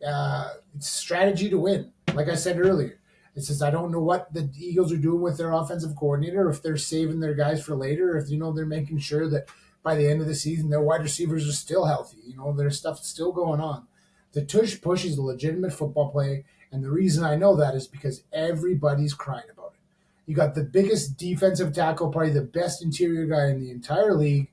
It's strategy to win. Like I said earlier, it says I don't know what the Eagles are doing with their offensive coordinator, if they're saving their guys for later, if they're making sure that by the end of the season their wide receivers are still healthy. There's stuff still going on. The tush push is a legitimate football play, and the reason I know that is because everybody's crying about it. You got the biggest defensive tackle, probably the best interior guy in the entire league,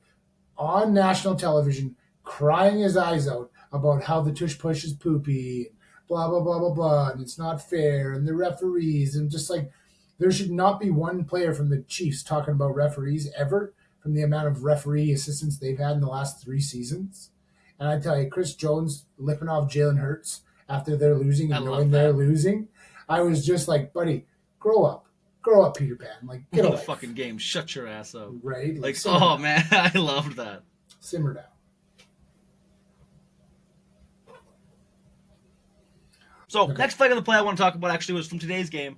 on national television, crying his eyes out about how the tush push is poopy, and blah, blah, blah, blah, blah, and it's not fair, and the referees, and just like there should not be one player from the Chiefs talking about referees ever from the amount of referee assistance they've had in the last 3 seasons. And I tell you, Chris Jones lipping off Jalen Hurts after they're losing and knowing they're losing, I was just like, buddy, grow up. Grow up, Peter Pan. Like, get Win a the fucking game. Shut your ass up. Right? Like oh, man, I loved that. Simmer down. So, next flag of the play I want to talk about actually was from today's game.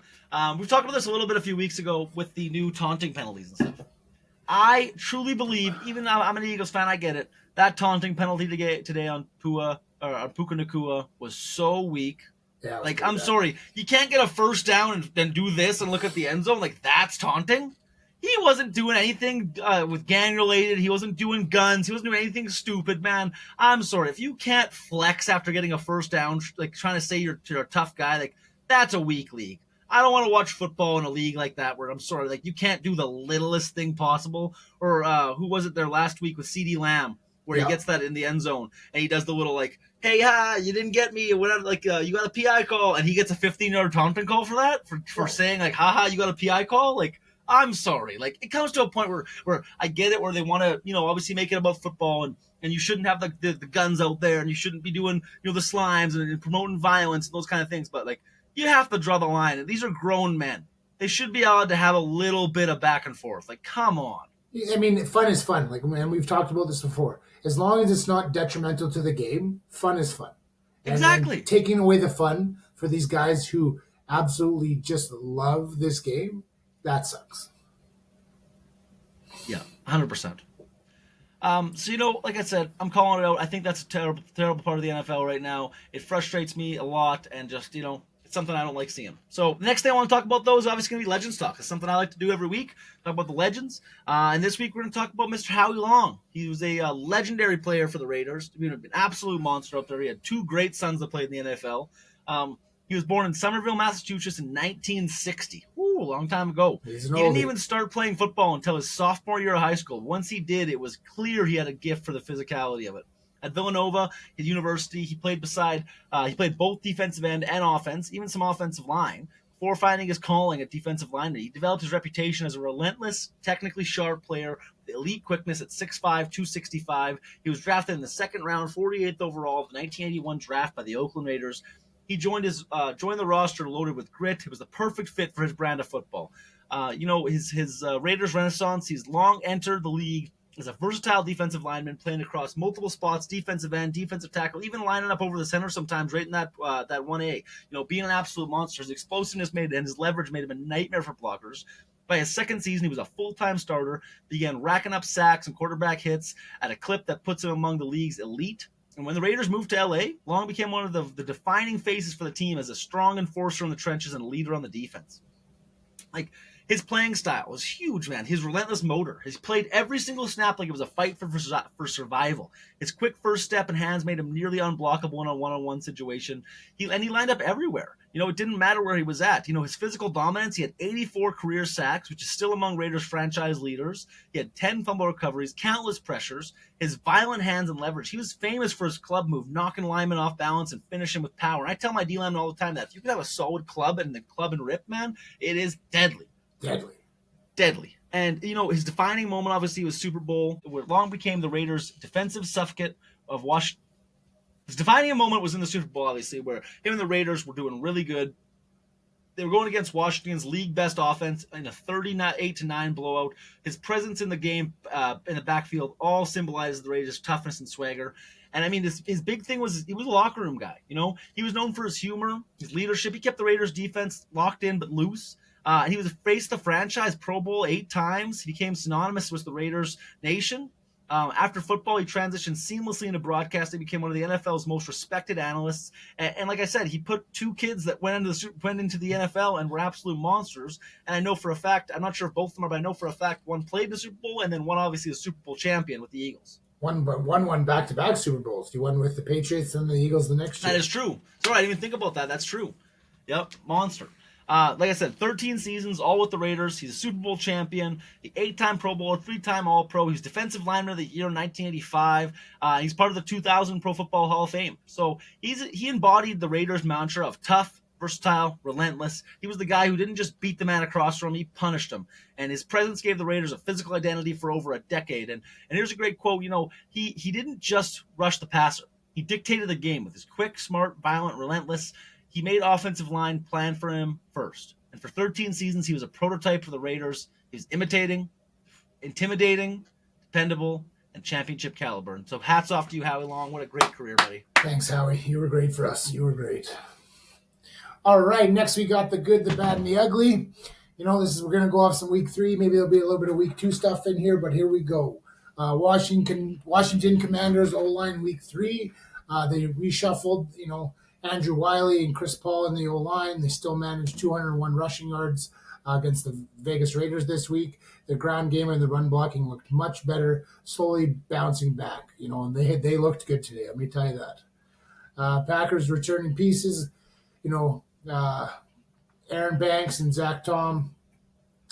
We've talked about this a little bit a few weeks ago with the new taunting penalties and stuff. I truly believe, even though I'm an Eagles fan, I get it, that taunting penalty today on Puka Nacua was so weak. Yeah, like, I'm sorry. You can't get a first down and then do this and look at the end zone. Like, that's taunting? He wasn't doing anything with gang-related. He wasn't doing guns. He wasn't doing anything stupid, man. I'm sorry. If you can't flex after getting a first down, like trying to say you're a tough guy, like, that's a weak league. I don't want to watch football in a league like that where I'm sorry, like you can't do the littlest thing possible. Or who was it there last week with CeeDee Lamb where he gets that in the end zone and he does the little like, hey, you didn't get me or whatever, like you got a PI call and he gets a 15-yard taunting call for that for saying like, haha, you got a PI call? Like, I'm sorry. Like it comes to a point where I get it where they want to, obviously make it about football and you shouldn't have the guns out there and you shouldn't be doing, the slimes and promoting violence and those kind of things. But like, you have to draw the line. And these are grown men. They should be allowed to have a little bit of back and forth. Like, come on. I mean, fun is fun. Like, man, we've talked about this before. As long as it's not detrimental to the game, fun is fun. Exactly. And taking away the fun for these guys who absolutely just love this game, that sucks. Yeah, 100%. So, like I said, I'm calling it out. I think that's a terrible, terrible part of the NFL right now. It frustrates me a lot and just, it's something I don't like seeing. So the next thing I want to talk about, though, is obviously going to be Legends Talk. It's something I like to do every week, talk about the Legends. And this week we're going to talk about Mr. Howie Long. He was a legendary player for the Raiders. An absolute monster out there. He had 2 great sons that played in the NFL. He was born in Somerville, Massachusetts in 1960. Ooh, a long time ago. He didn't even start playing football until his sophomore year of high school. Once he did, it was clear he had a gift for the physicality of it. At Villanova, his university, he played both defensive end and offense, even some offensive line. Before finding his calling at defensive lineman, he developed his reputation as a relentless, technically sharp player with elite quickness at 6'5", 265. He was drafted in the second round, 48th overall of the 1981 draft by the Oakland Raiders. He joined the roster loaded with grit. It was the perfect fit for his brand of football. His Raiders renaissance, he's long entered the league as a versatile defensive lineman, playing across multiple spots, defensive end, defensive tackle, even lining up over the center sometimes, right in that 1A. Being an absolute monster. His explosiveness and his leverage made him a nightmare for blockers. By his second season, he was a full-time starter, began racking up sacks and quarterback hits at a clip that puts him among the league's elite. And when the Raiders moved to L.A., Long became one of the defining faces for the team as a strong enforcer in the trenches and a leader on the defense. Like, His playing style was huge, man. His relentless motor. He's played every single snap like it was a fight for survival. His quick first step and hands made him nearly unblockable in a one-on-one situation. He lined up everywhere. It didn't matter where he was at. His physical dominance. He had 84 career sacks, which is still among Raiders franchise leaders. He had 10 fumble recoveries, countless pressures. His violent hands and leverage. He was famous for his club move, knocking linemen off balance and finishing with power. And I tell my D linemen all the time that if you can have a solid club and the club and rip, man, it is deadly. Deadly. And, his defining moment, obviously, was Super Bowl, where long became the Raiders' defensive suffocate of Washington. His defining moment was in the Super Bowl, obviously, where him and the Raiders were doing really good. They were going against Washington's league best offense in a 38-9 blowout. His presence in the game, in the backfield, all symbolizes the Raiders' toughness and swagger. And I mean, his big thing was he was a locker room guy. He was known for his humor, his leadership. He kept the Raiders' defense locked in but loose. He was faced the franchise Pro Bowl 8 times. He became synonymous with the Raiders Nation. After football, he transitioned seamlessly into broadcasting, became one of the NFL's most respected analysts. And like I said, he put 2 kids that went into the NFL and were absolute monsters. And I know for a fact, I'm not sure if both of them are, but I know for a fact one played in the Super Bowl and then one obviously a Super Bowl champion with the Eagles. One back-to-back Super Bowls. He won with the Patriots and the Eagles the next year. That is true. Sorry, I didn't even think about that. That's true. Yep, monster. Like I said, 13 seasons, all with the Raiders. He's a Super Bowl champion, the 8-time Pro Bowler, 3-time All-Pro. He's Defensive Lineman of the Year in 1985. He's part of the 2000 Pro Football Hall of Fame. So he embodied the Raiders' mantra of tough, versatile, relentless. He was the guy who didn't just beat the man across from him, he punished him. And his presence gave the Raiders a physical identity for over a decade. And here's a great quote, he didn't just rush the passer. He dictated the game with his quick, smart, violent, relentless. He made offensive line plan for him first. And for 13 seasons, he was a prototype for the Raiders. He was intimidating, dependable, and championship caliber. And so hats off to you, Howie Long. What a great career, buddy. Thanks, Howie. You were great for us. You were great. All right, next we got the good, the bad, and the ugly. We're going to go off some week 3. Maybe there'll be a little bit of week 2 stuff in here, but here we go. Washington Commanders O-line week 3. They reshuffled, Andrew Wiley and Chris Paul in the O-line. They still managed 201 rushing yards against the Vegas Raiders this week. The ground game and the run blocking looked much better, slowly bouncing back, and they looked good today. Let me tell you that. Packers returning pieces, Aaron Banks and Zach Tom,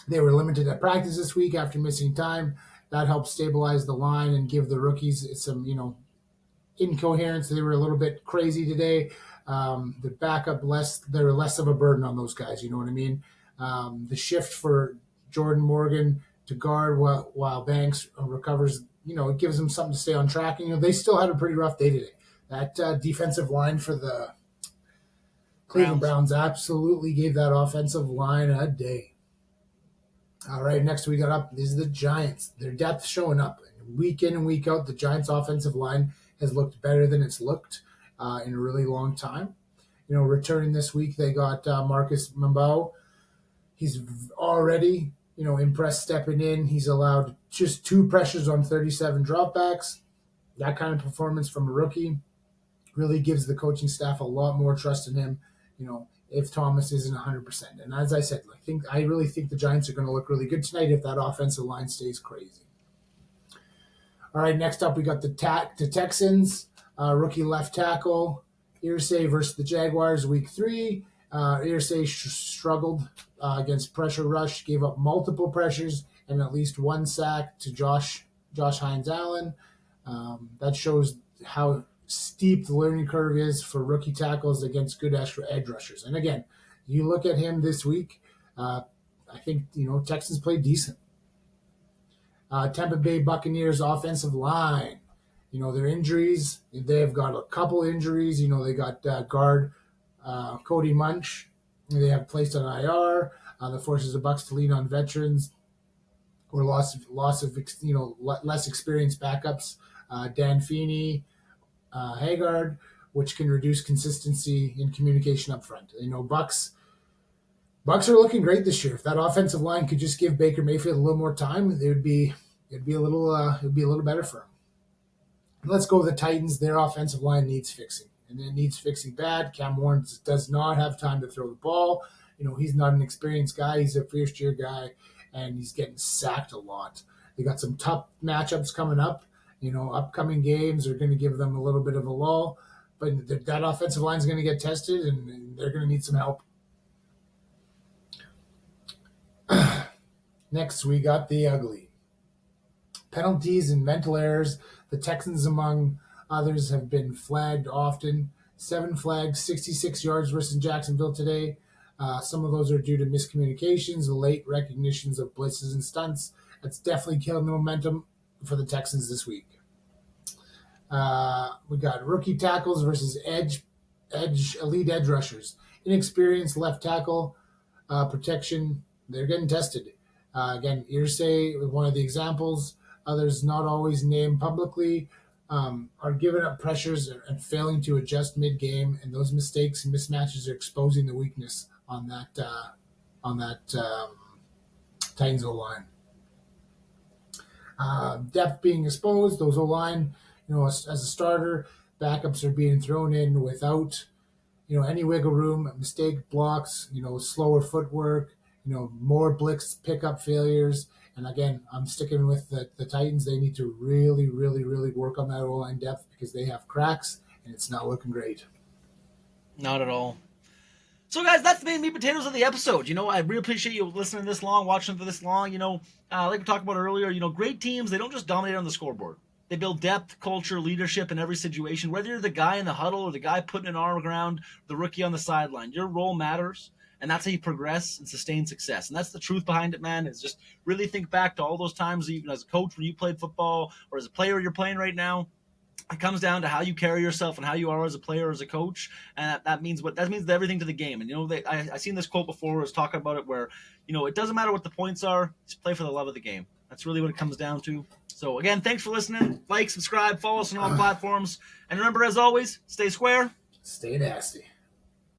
they were limited at practice this week after missing time. That helped stabilize the line and give the rookies some, incoherence. They were a little bit crazy today. The backup they were less of a burden on those guys. You know what I mean? The shift for Jordan Morgan to guard while Banks recovers, it gives them something to stay on track. And, they still had a pretty rough day today. That defensive line for the Cleveland Browns absolutely gave that offensive line a day. All right, next we got up is the Giants. Their depth showing up. Week in and week out, the Giants' offensive line has looked better than it's looked in a really long time. Returning this week, they got Marcus Mambeau. He's already, impressed stepping in. He's allowed just 2 pressures on 37 dropbacks. That kind of performance from a rookie really gives the coaching staff a lot more trust in him, if Thomas isn't 100%. And as I said, I really think the Giants are going to look really good tonight if that offensive line stays crazy. All right, next up we got the Texans, rookie left tackle, Irsay versus the Jaguars, week 3. Irsay struggled against pressure rush, gave up multiple pressures and at least 1 sack to Josh Hines-Allen. That shows how steep the learning curve is for rookie tackles against good edge rushers. And again, you look at him this week, I think, Texans played decent. Tampa Bay Buccaneers offensive line, their injuries, they have got a couple injuries. They got guard Cody Munch. They have placed on IR. That forces the Bucs to lean on veterans or loss of less experienced backups. Dan Feeney, Haggard, which can reduce consistency in communication up front. Bucs are looking great this year. If that offensive line could just give Baker Mayfield a little more time, it'd be a little better for him. Let's go with the Titans. Their offensive line needs fixing, and it needs fixing bad. Cam Warren does not have time to throw the ball. he's not an experienced guy. He's a first-year guy, and he's getting sacked a lot. They got some tough matchups coming up. Upcoming games are going to give them a little bit of a lull, but that offensive line is going to get tested, and they're going to need some help. Next, we got the ugly. Penalties and mental errors. The Texans, among others, have been flagged often. 7 flags, 66 yards versus Jacksonville today. Some of those are due to miscommunications, late recognitions of blitzes and stunts. That's definitely killing the momentum for the Texans this week. We got rookie tackles versus elite edge rushers. Inexperienced left tackle protection, they're getting tested. Again, Irsay was one of the examples. Others not always named publicly are giving up pressures and failing to adjust mid-game, and those mistakes and mismatches are exposing the weakness on that Titans O-line. Depth being exposed, those O-line, as a starter, backups are being thrown in without, any wiggle room, mistake blocks, slower footwork, more blitz pickup failures. And again, I'm sticking with the Titans. They need to really, really, really work on that O-line depth because they have cracks, and it's not looking great. Not at all. So, guys, that's the main meat and potatoes of the episode. I really appreciate you listening this long, watching for this long. Like we talked about earlier, great teams, they don't just dominate on the scoreboard. They build depth, culture, leadership in every situation. Whether you're the guy in the huddle or the guy putting an arm around the rookie on the sideline, your role matters, and that's how you progress and sustain success. And that's the truth behind it, man, is just really think back to all those times, even as a coach when you played football or as a player you're playing right now. It comes down to how you carry yourself and how you are as a player, as a coach, and that means everything to the game. And I seen this quote before. I was talking about it where it doesn't matter what the points are, just play for the love of the game. That's really what it comes down to. So again, thanks for listening. Like, subscribe, follow us on all platforms, and remember, as always, stay square, stay nasty.